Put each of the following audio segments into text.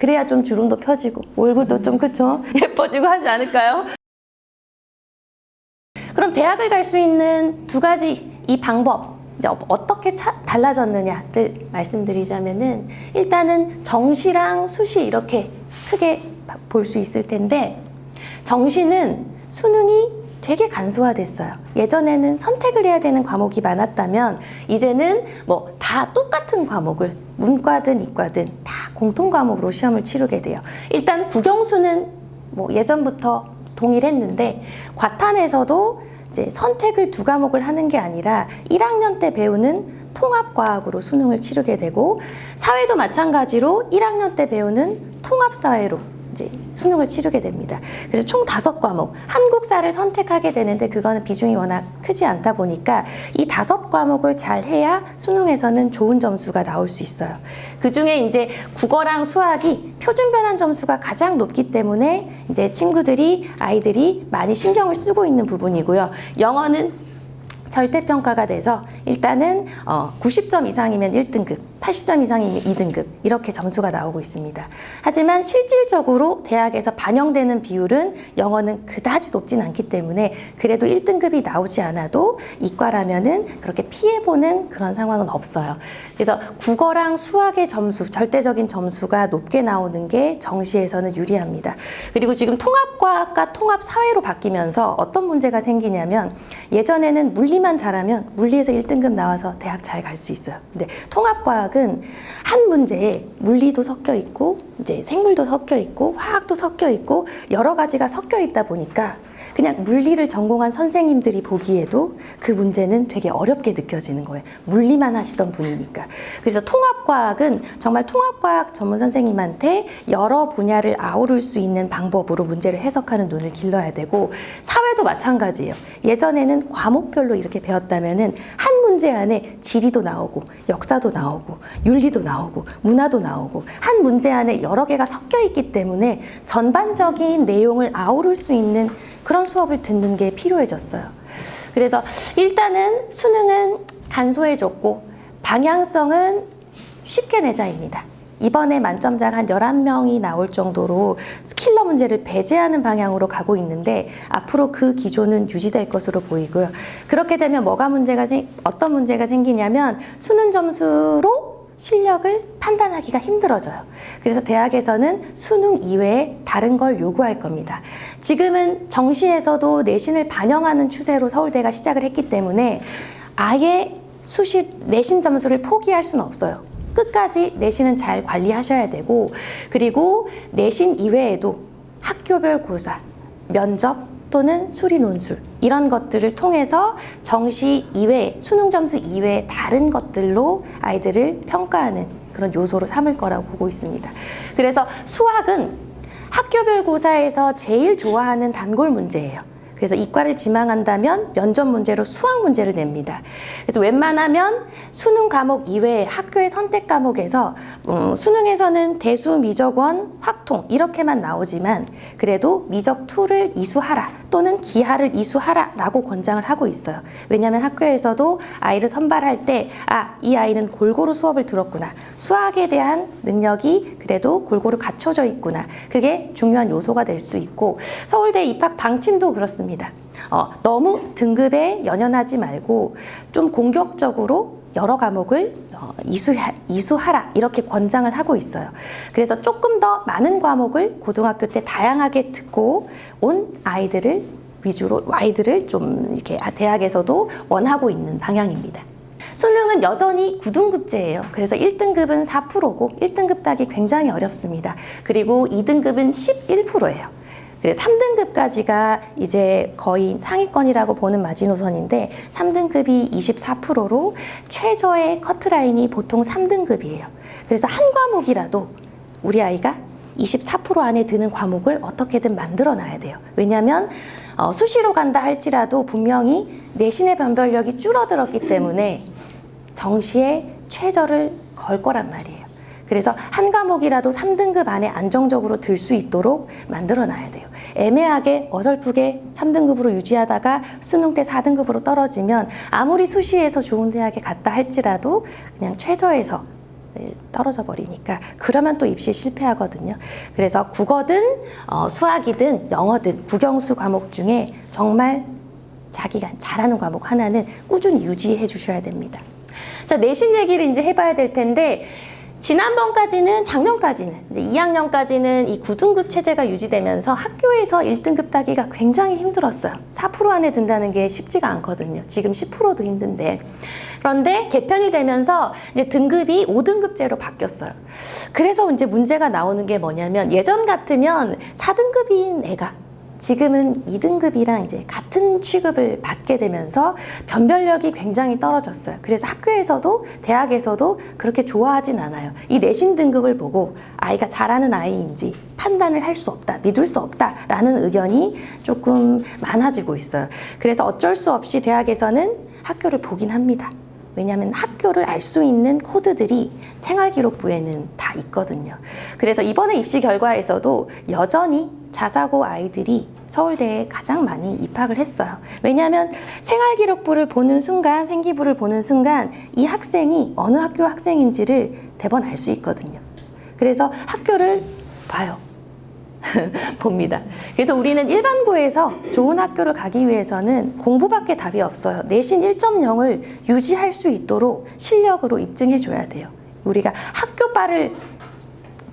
그래야 좀 주름도 펴지고 얼굴도 좀 그쵸? 예뻐지고 하지 않을까요? 그럼 대학을 갈 수 있는 두 가지 이 방법 이제 어떻게 달라졌느냐를 말씀드리자면은 일단은 정시랑 수시 이렇게 크게 볼 수 있을 텐데 정시는 수능이 되게 간소화됐어요. 예전에는 선택을 해야 되는 과목이 많았다면 이제는 뭐 다 똑같은 과목을 문과든 이과든 다 공통 과목으로 시험을 치르게 돼요. 일단 국영수는 뭐 예전부터 동일했는데 과탐에서도 이제 선택을 두 과목을 하는 게 아니라 1학년 때 배우는 통합과학으로 수능을 치르게 되고 사회도 마찬가지로 1학년 때 배우는 통합사회로 이제 수능을 치르게 됩니다. 그래서 총 5과목, 한국사를 선택하게 되는데 그거는 비중이 워낙 크지 않다 보니까 이 5과목을 잘 해야 수능에서는 좋은 점수가 나올 수 있어요. 그 중에 이제 국어랑 수학이 표준 변환 점수가 가장 높기 때문에 이제 아이들이 많이 신경을 쓰고 있는 부분이고요. 영어는 절대평가가 돼서 일단은 90점 이상이면 1등급, 80점 이상이면 2등급 이렇게 점수가 나오고 있습니다. 하지만 실질적으로 대학에서 반영되는 비율은 영어는 그다지 높진 않기 때문에 그래도 1등급이 나오지 않아도 이과라면은 그렇게 피해보는 그런 상황은 없어요. 그래서 국어랑 수학의 점수, 절대적인 점수가 높게 나오는 게 정시에서는 유리합니다. 그리고 지금 통합과학과 통합사회로 바뀌면서 어떤 문제가 생기냐면 예전에는 물리만 잘하면 물리에서 1등급 나와서 대학 잘 갈 수 있어요. 근데 통합과학은 한 문제에 물리도 섞여 있고 이제 생물도 섞여 있고 화학도 섞여 있고 여러 가지가 섞여 있다 보니까 그냥 물리를 전공한 선생님들이 보기에도 그 문제는 되게 어렵게 느껴지는 거예요. 물리만 하시던 분이니까. 그래서 통합과학은 정말 통합과학 전문 선생님한테 여러 분야를 아우를 수 있는 방법으로 문제를 해석하는 눈을 길러야 되고 사회도 마찬가지예요. 예전에는 과목별로 이렇게 배웠다면은 한 문제 안에 지리도 나오고 역사도 나오고 윤리도 나오고 문화도 나오고 한 문제 안에 여러 개가 섞여 있기 때문에 전반적인 내용을 아우를 수 있는 그런 수업을 듣는 게 필요해졌어요. 그래서 일단은 수능은 간소해졌고 방향성은 쉽게 내자입니다. 이번에 만점자가 한 11명이 나올 정도로 킬러 문제를 배제하는 방향으로 가고 있는데 앞으로 그 기조는 유지될 것으로 보이고요. 그렇게 되면 어떤 문제가 생기냐면 수능 점수로 실력을 판단하기가 힘들어져요. 그래서 대학에서는 수능 이외에 다른 걸 요구할 겁니다. 지금은 정시에서도 내신을 반영하는 추세로 서울대가 시작을 했기 때문에 아예 내신 점수를 포기할 수는 없어요. 끝까지 내신은 잘 관리하셔야 되고 그리고 내신 이외에도 학교별 고사, 면접 또는 수리 논술 이런 것들을 통해서 정시 이외에 수능 점수 이외에 다른 것들로 아이들을 평가하는 그런 요소로 삼을 거라고 보고 있습니다. 그래서 수학은 학교별 고사에서 제일 좋아하는 단골 문제예요. 그래서 이과를 지망한다면 면접 문제로 수학 문제를 냅니다. 그래서 웬만하면 수능 과목 이외에 학교의 선택 과목에서 수능에서는 대수, 미적원, 확통 이렇게만 나오지만 그래도 미적 2를 이수하라 또는 기하를 이수하라 라고 권장을 하고 있어요. 왜냐하면 학교에서도 아이를 선발할 때 이 아이는 골고루 수업을 들었구나. 수학에 대한 능력이 그래도 골고루 갖춰져 있구나. 그게 중요한 요소가 될 수도 있고 서울대 입학 방침도 그렇습니다. 너무 등급에 연연하지 말고 좀 공격적으로 여러 과목을 이수하라 이렇게 권장을 하고 있어요. 그래서 조금 더 많은 과목을 고등학교 때 다양하게 듣고 온 아이들을 좀 이렇게 대학에서도 원하고 있는 방향입니다. 수능은 여전히 9등급제예요. 그래서 1등급은 4%고 1등급 따기 굉장히 어렵습니다. 그리고 2등급은 11%예요. 3등급까지가 이제 거의 상위권이라고 보는 마지노선인데 3등급이 24%로 최저의 커트라인이 보통 3등급이에요. 그래서 한 과목이라도 우리 아이가 24% 안에 드는 과목을 어떻게든 만들어 놔야 돼요. 왜냐하면 수시로 간다 할지라도 분명히 내신의 변별력이 줄어들었기 때문에 정시에 최저를 걸 거란 말이에요. 그래서 한 과목이라도 3등급 안에 안정적으로 들 수 있도록 만들어 놔야 돼요. 애매하게 어설프게 3등급으로 유지하다가 수능 때 4등급으로 떨어지면 아무리 수시에서 좋은 대학에 갔다 할지라도 그냥 최저에서 떨어져 버리니까 그러면 또 입시에 실패하거든요. 그래서 국어든 수학이든 영어든 국영수 과목 중에 정말 자기가 잘하는 과목 하나는 꾸준히 유지해 주셔야 됩니다. 자, 내신 얘기를 이제 해봐야 될 텐데 작년까지는 이제 2학년까지는 이 9등급 체제가 유지되면서 학교에서 1등급 따기가 굉장히 힘들었어요. 4% 안에 든다는 게 쉽지가 않거든요. 지금 10%도 힘든데. 그런데 개편이 되면서 이제 등급이 5등급제로 바뀌었어요. 그래서 이제 문제가 나오는 게 뭐냐면 예전 같으면 4등급인 애가 지금은 2등급이랑 이제 같은 취급을 받게 되면서 변별력이 굉장히 떨어졌어요. 그래서 학교에서도 대학에서도 그렇게 좋아하진 않아요. 이 내신 등급을 보고 아이가 잘하는 아이인지 판단을 할 수 없다, 믿을 수 없다라는 의견이 조금 많아지고 있어요. 그래서 어쩔 수 없이 대학에서는 학교를 보긴 합니다. 왜냐하면 학교를 알 수 있는 코드들이 생활기록부에는 다 있거든요. 그래서 이번에 입시 결과에서도 여전히 자사고 아이들이 서울대에 가장 많이 입학을 했어요. 왜냐하면 생활기록부를 보는 순간, 생기부를 보는 순간 이 학생이 어느 학교 학생인지를 대번 알 수 있거든요. 그래서 학교를 봐요. 봅니다. 그래서 우리는 일반고에서 좋은 학교를 가기 위해서는 공부밖에 답이 없어요. 내신 1.0을 유지할 수 있도록 실력으로 입증해 줘야 돼요. 우리가 학교발을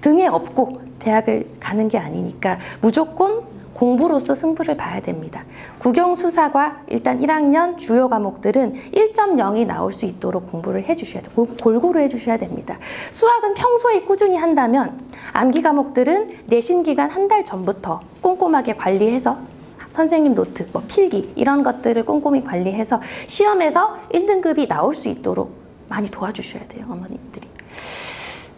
등에 업고 대학을 가는 게 아니니까 무조건 공부로서 승부를 봐야 됩니다. 국영수사과 일단 1학년 주요 과목들은 1.0이 나올 수 있도록 공부를 해주셔야 돼요. 골고루 해주셔야 됩니다. 수학은 평소에 꾸준히 한다면 암기 과목들은 내신 기간 한 달 전부터 꼼꼼하게 관리해서 선생님 노트, 필기 이런 것들을 꼼꼼히 관리해서 시험에서 1등급이 나올 수 있도록 많이 도와주셔야 돼요, 어머님들이.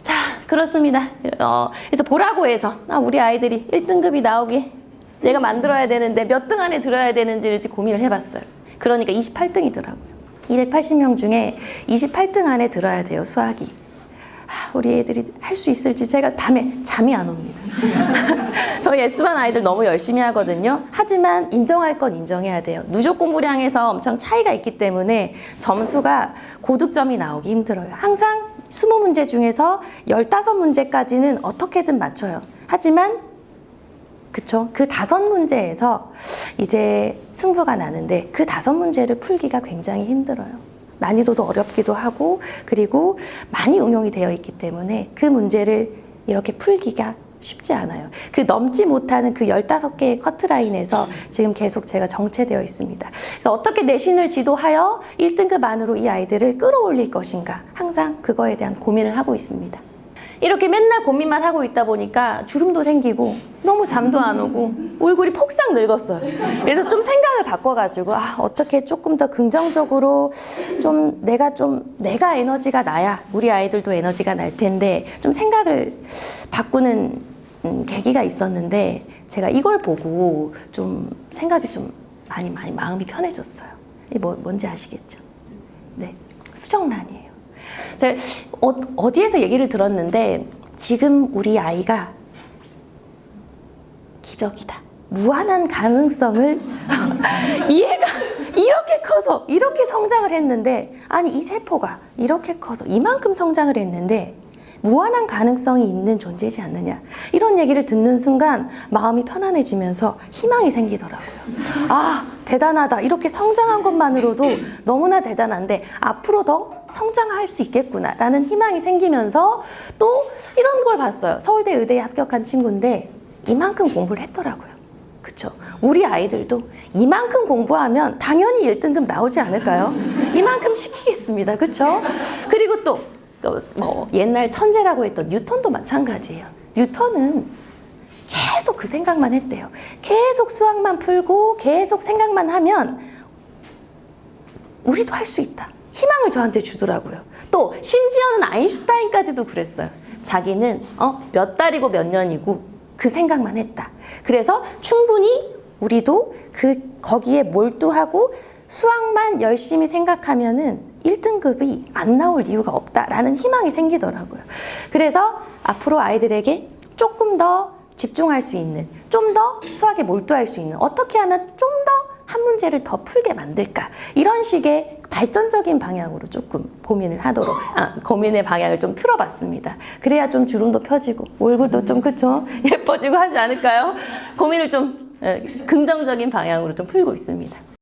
자, 그렇습니다. 그래서 보라고 해서 우리 아이들이 1등급이 나오게 내가 만들어야 되는데 몇 등 안에 들어야 되는지를 고민을 해봤어요. 그러니까 28등이더라고요. 280명 중에 28등 안에 들어야 돼요, 수학이. 우리 애들이 할 수 있을지 제가 밤에 잠이 안 옵니다. 저희 S반 아이들 너무 열심히 하거든요. 하지만 인정할 건 인정해야 돼요. 누적 공부량에서 엄청 차이가 있기 때문에 점수가 고득점이 나오기 힘들어요. 항상 20문제 중에서 15문제까지는 어떻게든 맞춰요. 하지만 그쵸? 그 5문제에서 이제 승부가 나는데 그 5문제를 풀기가 굉장히 힘들어요. 난이도도 어렵기도 하고 그리고 많이 응용이 되어 있기 때문에 그 문제를 이렇게 풀기가 쉽지 않아요. 그 넘지 못하는 그 15개의 커트라인에서 지금 계속 제가 정체되어 있습니다. 그래서 어떻게 내신을 지도하여 1등급 안으로 이 아이들을 끌어올릴 것인가 항상 그거에 대한 고민을 하고 있습니다. 이렇게 맨날 고민만 하고 있다 보니까 주름도 생기고 너무 잠도 안 오고 얼굴이 폭삭 늙었어요. 그래서 좀 생각을 바꿔가지고 어떻게 조금 더 긍정적으로 내가 에너지가 나야 우리 아이들도 에너지가 날 텐데 좀 생각을 바꾸는 계기가 있었는데 제가 이걸 보고 좀 생각이 좀 많이 마음이 편해졌어요. 이게 뭔지 아시겠죠? 네, 수정란이에요. 제가 어디에서 얘기를 들었는데 지금 우리 아이가 기적이다. 무한한 가능성을 얘가 이렇게 커서 이렇게 성장을 했는데 아니 이 세포가 이렇게 커서 이만큼 성장을 했는데 무한한 가능성이 있는 존재이지 않느냐 이런 얘기를 듣는 순간 마음이 편안해지면서 희망이 생기더라고요. 대단하다. 이렇게 성장한 것만으로도 너무나 대단한데 앞으로 더 성장할 수 있겠구나 라는 희망이 생기면서 또 이런 걸 봤어요. 서울대 의대에 합격한 친구인데 이만큼 공부를 했더라고요. 그쵸? 우리 아이들도 이만큼 공부하면 당연히 1등급 나오지 않을까요? 이만큼 시키겠습니다. 그쵸? 그리고 또 옛날 천재라고 했던 뉴턴도 마찬가지예요. 뉴턴은 계속 그 생각만 했대요. 계속 수학만 풀고 계속 생각만 하면 우리도 할 수 있다. 희망을 저한테 주더라고요. 또 심지어는 아인슈타인까지도 그랬어요. 자기는 몇 달이고 몇 년이고 그 생각만 했다. 그래서 충분히 우리도 거기에 몰두하고 수학만 열심히 생각하면은 1등급이 안 나올 이유가 없다라는 희망이 생기더라고요. 그래서 앞으로 아이들에게 조금 더 집중할 수 있는, 좀 더 수학에 몰두할 수 있는, 어떻게 하면 좀 더 한 문제를 더 풀게 만들까? 이런 식의 발전적인 방향으로 조금 고민을 하도록, 고민의 방향을 좀 틀어봤습니다. 그래야 좀 주름도 펴지고 얼굴도 좀 그쵸? 예뻐지고 하지 않을까요? 고민을 좀 긍정적인 방향으로 좀 풀고 있습니다.